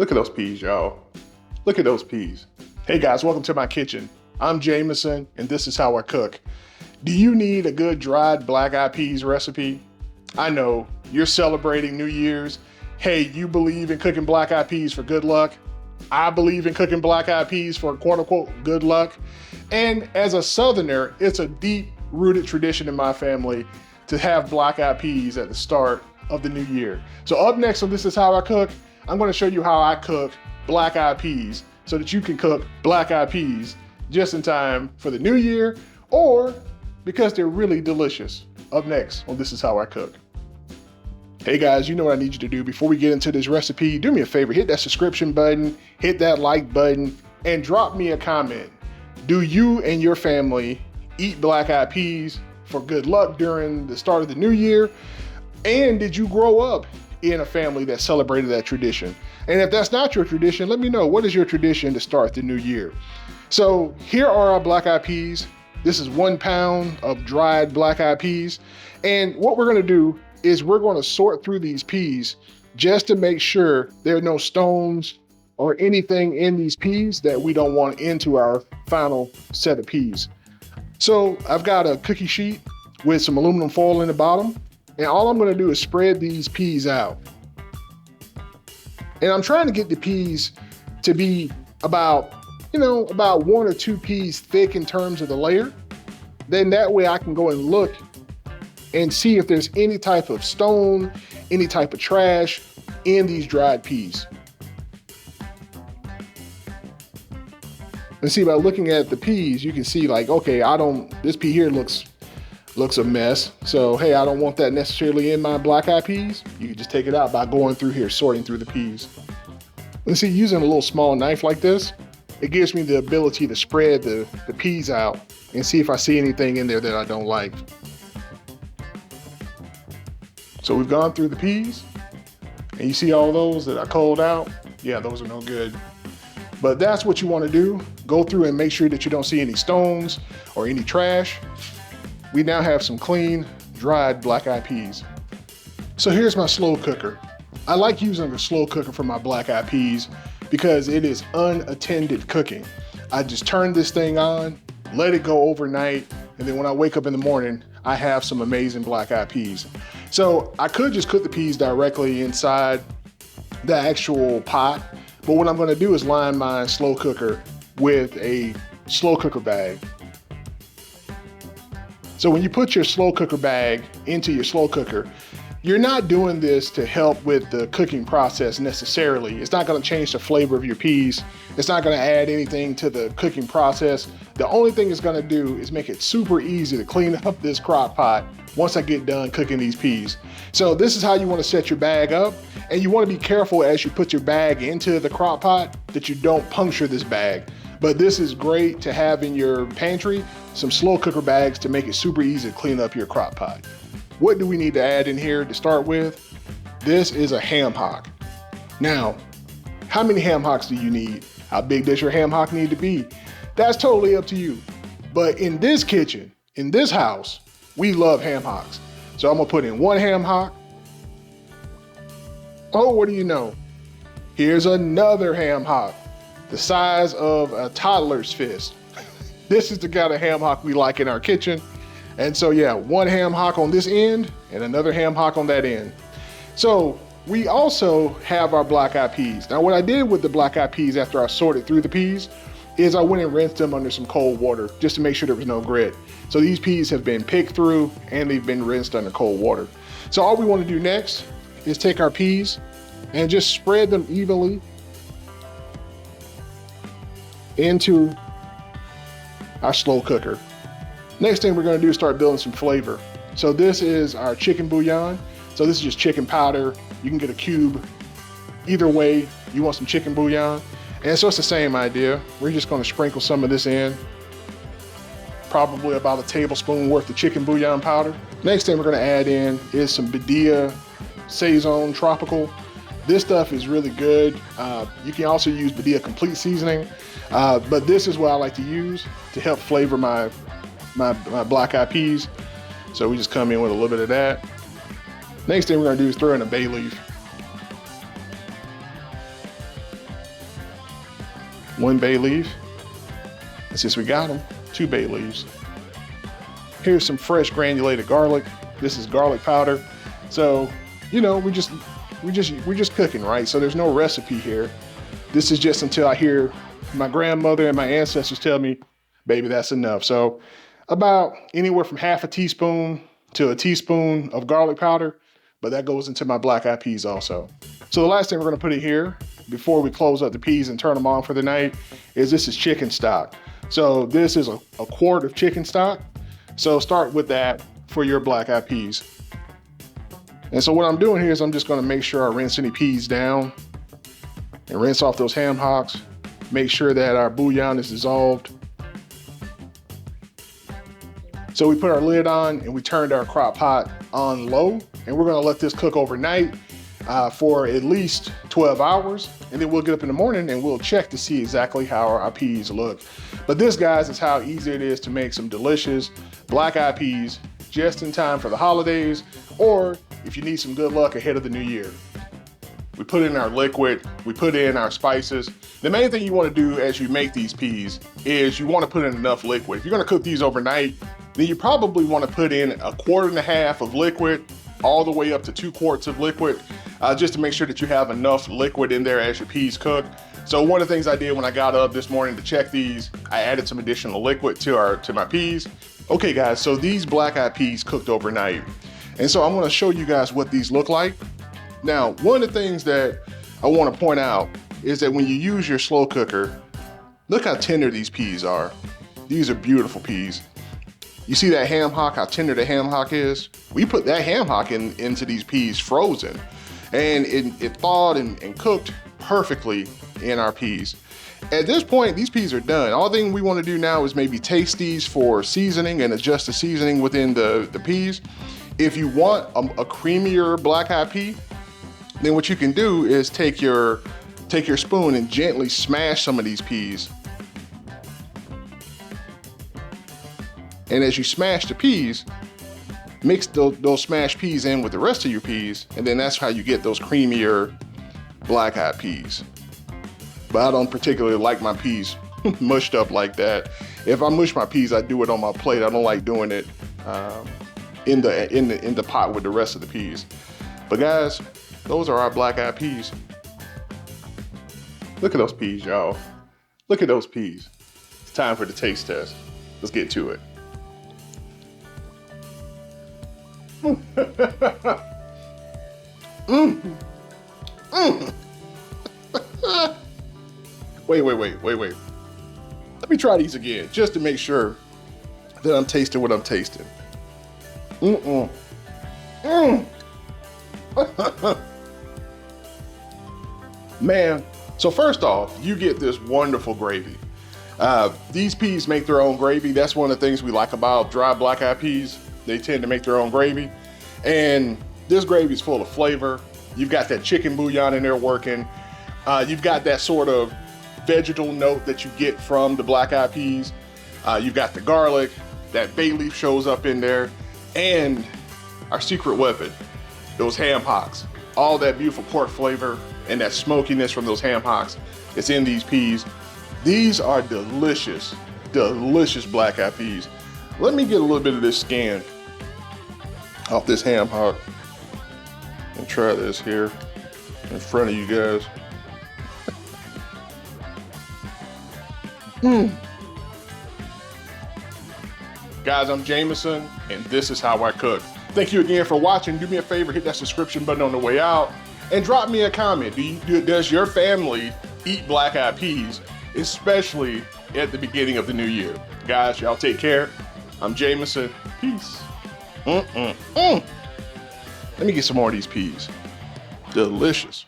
Look at those peas, y'all. Look at those peas. Hey guys, welcome to my kitchen. I'm Jameson, and this is how I cook. Do you need a good dried black-eyed peas recipe? I know, you're celebrating New Year's. Hey, you believe in cooking black-eyed peas for good luck? I believe in cooking black-eyed peas for quote-unquote good luck. And as a Southerner, it's a deep-rooted tradition in my family to have black-eyed peas at the start of the new year. So up next on This Is How I Cook, I'm gonna show you how I cook black-eyed peas so that you can cook black-eyed peas just in time for the new year or because they're really delicious. Up next on This Is How I Cook. Hey guys, you know what I need you to do before we get into this recipe. Do me a favor, hit that subscription button, hit that like button, and drop me a comment. Do you and your family eat black-eyed peas for good luck during the start of the new year? And did you grow up in a family that celebrated that tradition? And if that's not your tradition, let me know. What is your tradition to start the new year? So here are our black-eyed peas. This is 1 pound of dried black-eyed peas. And what we're gonna do is we're gonna sort through these peas just to make sure there are no stones or anything in these peas that we don't want into our final set of peas. So I've got a cookie sheet with some aluminum foil in the bottom. And all I'm gonna do is spread these peas out. And I'm trying to get the peas to be about 1 or 2 peas thick in terms of the layer. Then that way I can go and look and see if there's any type of stone, any type of trash in these dried peas. And see, by looking at the peas, you can see like, okay, this pea here looks a mess. So, hey, I don't want that necessarily in my black-eyed peas. You can just take it out by going through here, sorting through the peas. And see, using a little small knife like this, it gives me the ability to spread the peas out and see if I see anything in there that I don't like. So we've gone through the peas, and you see all those that I culled out? Yeah, those are no good. But that's what you want to do. Go through and make sure that you don't see any stones or any trash. We now have some clean, dried black-eyed peas. So here's my slow cooker. I like using the slow cooker for my black-eyed peas because it is unattended cooking. I just turn this thing on, let it go overnight, and then when I wake up in the morning, I have some amazing black-eyed peas. So I could just cook the peas directly inside the actual pot, but what I'm gonna do is line my slow cooker with a slow cooker bag. So when you put your slow cooker bag into your slow cooker, you're not doing this to help with the cooking process necessarily. It's not gonna change the flavor of your peas. It's not gonna add anything to the cooking process. The only thing it's gonna do is make it super easy to clean up this crock pot once I get done cooking these peas. So this is how you wanna set your bag up, and you wanna be careful as you put your bag into the crock pot that you don't puncture this bag. But this is great to have in your pantry, some slow cooker bags to make it super easy to clean up your crock pot. What do we need to add in here to start with? This is a ham hock. Now, how many ham hocks do you need? How big does your ham hock need to be? That's totally up to you. But in this kitchen, in this house, we love ham hocks. So I'm gonna put in 1 ham hock. Oh, what do you know? Here's another ham hock, the size of a toddler's fist. This is the kind of ham hock we like in our kitchen. And so yeah, 1 ham hock on this end and another ham hock on that end. So we also have our black-eyed peas. Now what I did with the black-eyed peas after I sorted through the peas is I went and rinsed them under some cold water just to make sure there was no grit. So these peas have been picked through and they've been rinsed under cold water. So all we want to do next is take our peas and just spread them evenly into our slow cooker. Next thing we're gonna do is start building some flavor. So this is our chicken bouillon. So this is just chicken powder. You can get a cube. Either way, you want some chicken bouillon. And so it's the same idea. We're just gonna sprinkle some of this in. Probably about a tablespoon worth of chicken bouillon powder. Next thing we're gonna add in is some Badia Sazón Tropical. This stuff is really good. You can also use Badia Complete Seasoning, but this is what I like to use to help flavor my black-eyed peas. So we just come in with a little bit of that. Next thing we're gonna do is throw in a bay leaf. 1 bay leaf. And since we got them, 2 bay leaves. Here's some fresh granulated garlic. This is garlic powder. So, you know, we're just cooking, right? So there's no recipe here. This is just until I hear my grandmother and my ancestors tell me, baby, that's enough. So about anywhere from half a teaspoon to a teaspoon of garlic powder, but that goes into my black eyed peas also. So the last thing we're gonna put in here before we close up the peas and turn them on for the night is this is chicken stock. So this is a quart of chicken stock. So start with that for your black eyed peas. And so what I'm doing here is I'm just gonna make sure I rinse any peas down and rinse off those ham hocks. Make sure that our bouillon is dissolved. So we put our lid on and we turned our crock pot on low, and we're gonna let this cook overnight for at least 12 hours. And then we'll get up in the morning and we'll check to see exactly how our peas look. But this, guys, is how easy it is to make some delicious black eyed peas just in time for the holidays, or if you need some good luck ahead of the new year. We put in our liquid, we put in our spices. The main thing you want to do as you make these peas is you want to put in enough liquid. If you're going to cook these overnight, then you probably want to put in 1.5 quarts of liquid, all the way up to 2 quarts of liquid, just to make sure that you have enough liquid in there as your peas cook. So one of the things I did when I got up this morning to check these, I added some additional liquid to my peas. Okay guys, so these black eyed peas cooked overnight. And so I'm going to show you guys what these look like. Now, one of the things that I want to point out is that when you use your slow cooker, look how tender these peas are. These are beautiful peas. You see that ham hock, how tender the ham hock is? We put that ham hock into these peas frozen, and it thawed and cooked perfectly in our peas. At this point, these peas are done. All thing we want to do now is maybe taste these for seasoning and adjust the seasoning within the peas. If you want a creamier black eyed pea, then what you can do is take your spoon and gently smash some of these peas. And as you smash the peas, mix those smashed peas in with the rest of your peas, and then that's how you get those creamier black eyed peas. But I don't particularly like my peas mushed up like that. If I mush my peas, I do it on my plate. I don't like doing it in the pot with the rest of the peas. But guys, those are our black eyed peas. Look at those peas, y'all. Look at those peas. It's time for the taste test. Let's get to it. Wait. Let me try these again, just to make sure that I'm tasting what I'm tasting. Man, so first off, you get this wonderful gravy. These peas make their own gravy. That's one of the things we like about dry black eyed peas. They tend to make their own gravy. And this gravy is full of flavor. You've got that chicken bouillon in there working. You've got that sort of vegetal note that you get from the black eyed peas. You've got the garlic, that bay leaf shows up in there, and our secret weapon, those ham hocks. All that beautiful pork flavor and that smokiness from those ham hocks, it's in these peas. These are delicious, delicious black eyed peas. Let me get a little bit of this skin off this ham hock and try this here in front of you guys. Guys, I'm Jameson, and this is how I cook. Thank you again for watching. Do me a favor, hit that subscription button on the way out, and drop me a comment. Does your family eat black eyed peas, especially at the beginning of the new year? Guys, y'all take care. I'm Jameson. Peace. Let me get some more of these peas. Delicious.